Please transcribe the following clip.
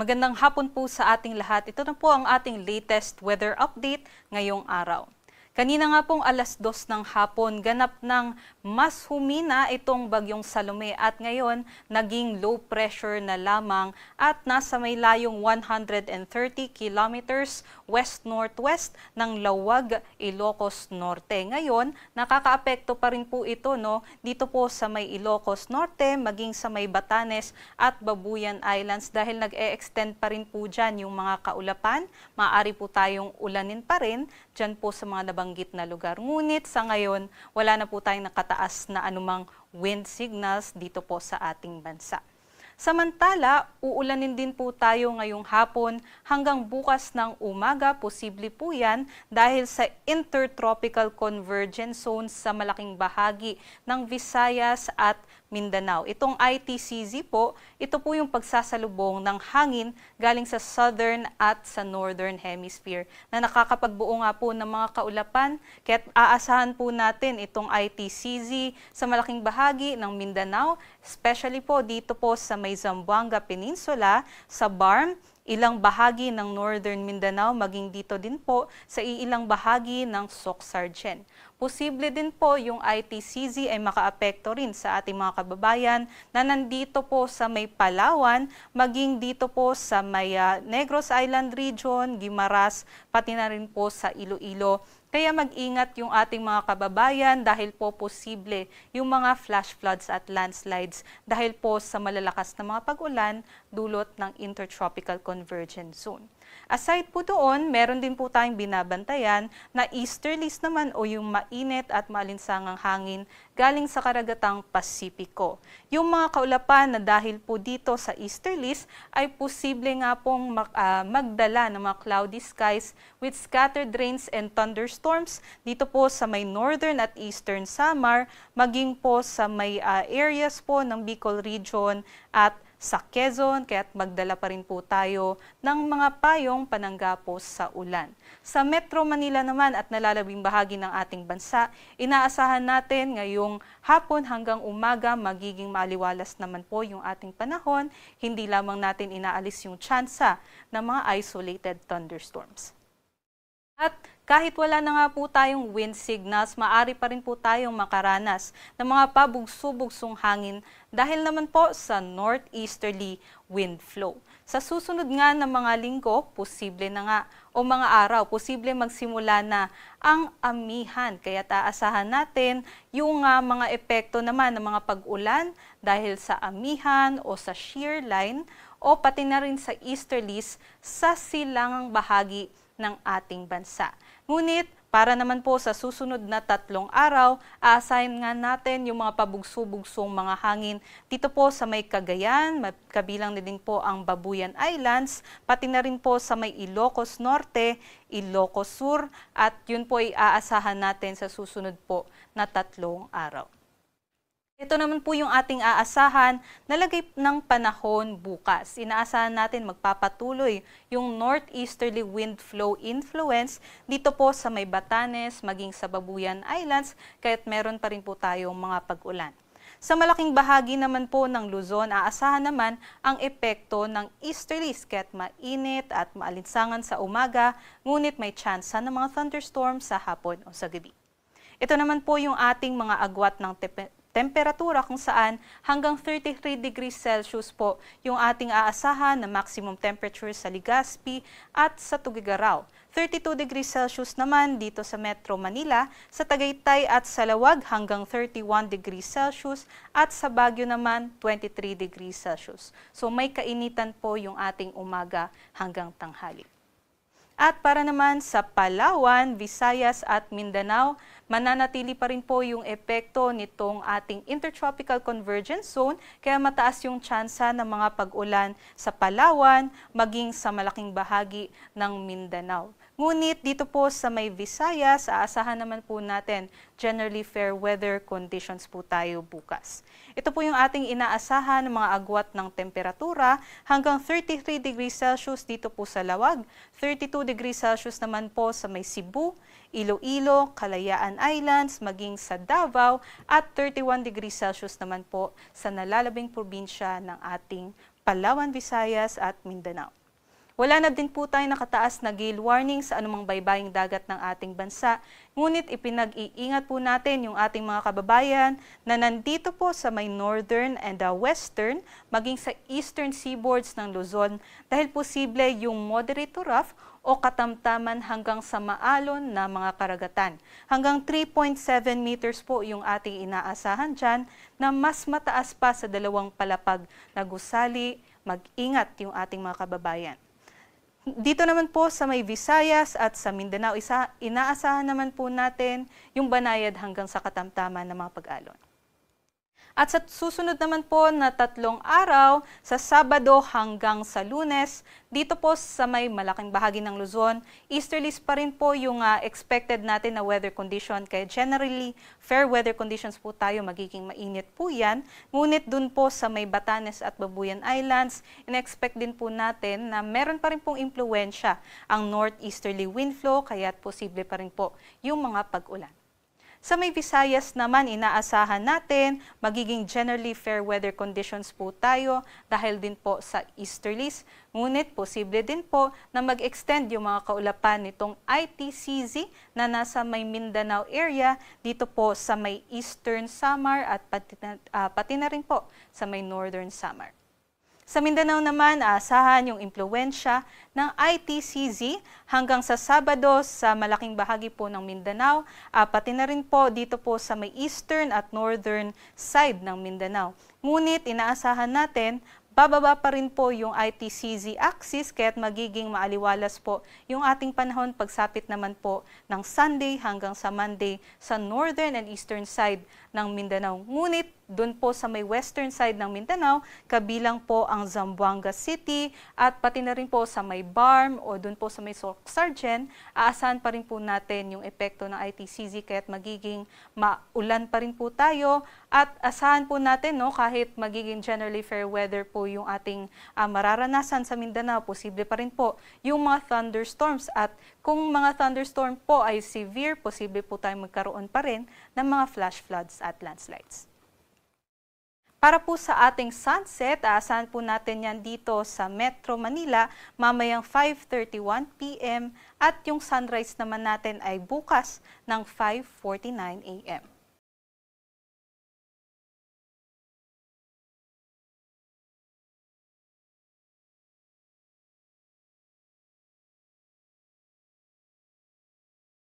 Magandang hapon po sa ating lahat. Ito na po ang ating latest weather update ngayong araw. Kanina nga pong 2:00 ng hapon, ganap ng mas humina itong bagyong Salome at ngayon naging low pressure na lamang at nasa may layong 130 kilometers west-northwest ng Lawag, Ilocos Norte. Ngayon, nakakaapekto pa rin po ito dito po sa may Ilocos Norte, maging sa may Batanes at Babuyan Islands dahil nag-e-extend pa rin po dyan yung mga kaulapan. Maaari po tayong ulanin pa rin dyan po sa mga nabanggit na lugar. Ngunit sa ngayon, wala na po tayong nakataas na anumang wind signals dito po sa ating bansa. Samantala, uulanin din po tayo ngayong hapon hanggang bukas ng umaga. Posible po yan dahil sa intertropical convergence zone sa malaking bahagi ng Visayas at Mindanao. Itong ITCZ po, ito po yung pagsasalubong ng hangin galing sa southern at sa northern hemisphere na nakakapagbuo nga po ng mga kaulapan. Kaya aasahan po natin itong ITCZ sa malaking bahagi ng Mindanao, especially po dito po sa may Zamboanga Peninsula, sa Barm, ilang bahagi ng Northern Mindanao, maging dito din po sa ilang bahagi ng Soc-Sargen. Posible din po yung ITCZ ay makaapekto rin sa ating mga kababayan na nandito po sa may Palawan, maging dito po sa may Negros Island Region, Guimaras, pati na rin po sa Iloilo. Kaya mag-ingat yung ating mga kababayan dahil po posible yung mga flash floods at landslides dahil po sa malalakas na mga pag-ulan dulot ng intertropical convergence zone. Aside po doon, meron din po tayong binabantayan na easterlies naman o yung mainit at maalinsangang hangin galing sa karagatang Pasipiko. Yung mga kaulapan na dahil po dito sa easterlies ay posible nga pong magdala ng mga cloudy skies with scattered rains and thunderstorms dito po sa may northern at eastern Samar, maging po sa may areas po ng Bicol Region at sa Quezon, kaya't magdala pa rin po tayo ng mga payong pananggapos sa ulan. Sa Metro Manila naman at nalalabing bahagi ng ating bansa, inaasahan natin ngayong hapon hanggang umaga magiging maaliwalas naman po yung ating panahon. Hindi lamang natin inaalis yung tsansa ng mga isolated thunderstorms. At kahit wala na nga po tayong wind signals, maaari pa rin po tayong makaranas ng mga pabugso-bugsong hangin dahil naman po sa northeasterly wind flow. Sa susunod nga ng mga linggo, posible na nga o mga araw, posible magsimula na ang amihan. Kaya taasahan natin yung mga epekto naman ng mga pag-ulan dahil sa amihan o sa shear line o pati na rin sa easterlies sa silangang bahagi ng ating bansa. Ngunit, para naman po sa susunod na 3 araw, aasahin nga natin yung mga pabugso-bugsong mga hangin dito po sa may Cagayan, kabilang na din po ang Babuyan Islands, pati na rin po sa may Ilocos Norte, Ilocos Sur, at yun po ay aasahan natin sa susunod po na 3 araw. Ito naman po yung ating aasahan na lagay ng panahon bukas. Inaasahan natin magpapatuloy yung northeasterly wind flow influence dito po sa may Batanes, maging sa Babuyan Islands, kaya't meron pa rin po tayong mga pag-ulan. Sa malaking bahagi naman po ng Luzon, aasahan naman ang epekto ng easterlies kaya't mainit at maalinsangan sa umaga, ngunit may tsansa ng mga thunderstorms sa hapon o sa gabi. Ito naman po yung ating mga agwat ng temperatura kung saan hanggang 33 degrees Celsius po yung ating aasahan na maximum temperature sa Legazpi at sa Tuguegarao. 32 degrees Celsius naman dito sa Metro Manila, sa Tagaytay at sa Lawag hanggang 31 degrees Celsius at sa Baguio naman 23 degrees Celsius. So may kainitan po yung ating umaga hanggang tanghali. At para naman sa Palawan, Visayas at Mindanao, mananatili pa rin po yung epekto nitong ating intertropical convergence zone kaya mataas yung tsansa ng mga pag-ulan sa Palawan maging sa malaking bahagi ng Mindanao. Ngunit dito po sa may Visayas, aasahan naman po natin generally fair weather conditions po tayo bukas. Ito po yung ating inaasahan ng mga agwat ng temperatura hanggang 33 degrees Celsius dito po sa Lawag, 32 degrees Celsius naman po sa may Cebu, Iloilo, Kalayaan Islands, maging sa Davao at 31 degrees Celsius naman po sa nalalabing probinsya ng ating Palawan, Visayas at Mindanao. Wala na din po tayo nakataas na gale warning sa anumang baybaying dagat ng ating bansa. Ngunit ipinag-iingat po natin yung ating mga kababayan na nandito po sa may northern and western, maging sa eastern seaboards ng Luzon dahil posible yung moderate to rough o katamtaman hanggang sa maalon na mga karagatan. Hanggang 3.7 meters po yung ating inaasahan dyan na mas mataas pa sa 2 palapag na gusali. Mag-ingat yung ating mga kababayan. Dito naman po sa may Visayas at sa Mindanao, inaasahan naman po natin yung banayad hanggang sa katamtaman ng mga pag-alon. At sa susunod naman po na 3 araw, sa Sabado hanggang sa Lunes, dito po sa may malaking bahagi ng Luzon, easterlies pa rin po yung expected natin na weather condition. Kaya generally, fair weather conditions po tayo, magiging mainit po yan. Ngunit dun po sa may Batanes at Babuyan Islands, in-expect din po natin na meron pa rin pong impluensya ang northeasterly wind flow, kaya posible pa rin po yung mga pag-ulan. Sa may Visayas naman, inaasahan natin magiging generally fair weather conditions po tayo dahil din po sa easterlies. Ngunit posible din po na mag-extend yung mga kaulapan nitong ITCZ na nasa may Mindanao area dito po sa may Eastern Samar at pati na rin po sa may Northern Samar. Sa Mindanao naman, aasahan yung impluensya ng ITCZ hanggang sa Sabado sa malaking bahagi po ng Mindanao, pati na rin po dito po sa may eastern at northern side ng Mindanao. Ngunit inaasahan natin, bababa pa rin po yung ITCZ axis kaya't magiging maaliwalas po yung ating panahon pagsapit naman po ng Sunday hanggang sa Monday sa northern and eastern side ng Mindanao. Ngunit doon po sa may western side ng Mindanao, kabilang po ang Zamboanga City at pati na rin po sa may Barm o doon po sa may Sargent, aasahan pa rin po natin yung epekto ng ITCZ kaya't magiging maulan pa rin po tayo at asahan po natin kahit magiging generally fair weather po yung ating mararanasan sa Mindanao, posible pa rin po yung mga thunderstorms at kung mga thunderstorm po ay severe, posible po tayong magkaroon pa rin ng mga flash floods at landslides. Para po sa ating sunset, aasahan po natin yan dito sa Metro Manila mamayang 5:31 p.m. at yung sunrise naman natin ay bukas ng 5:49 a.m.